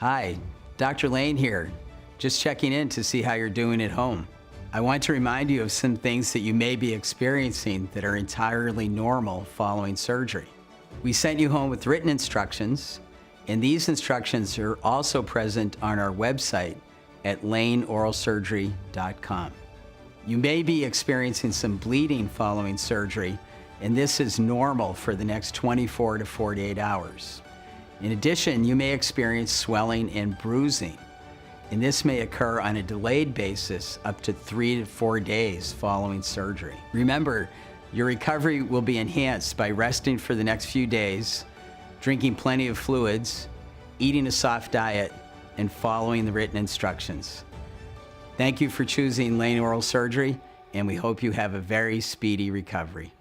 Hi, Dr. Lane here. Just checking in to see how you're doing at home. I want to remind you of some things that you may be experiencing that are entirely normal following surgery. We sent you home with written instructions, and these instructions are also present on our website at laneoralsurgery.com. You may be experiencing some bleeding following surgery, and this is normal for the next 24 to 48 hours. In addition, you may experience swelling and bruising, and this may occur on a delayed basis up to 3 to 4 days following surgery. Remember, your recovery will be enhanced by resting for the next few days, drinking plenty of fluids, eating a soft diet, and following the written instructions. Thank you for choosing Lane Oral Surgery, and we hope you have a very speedy recovery.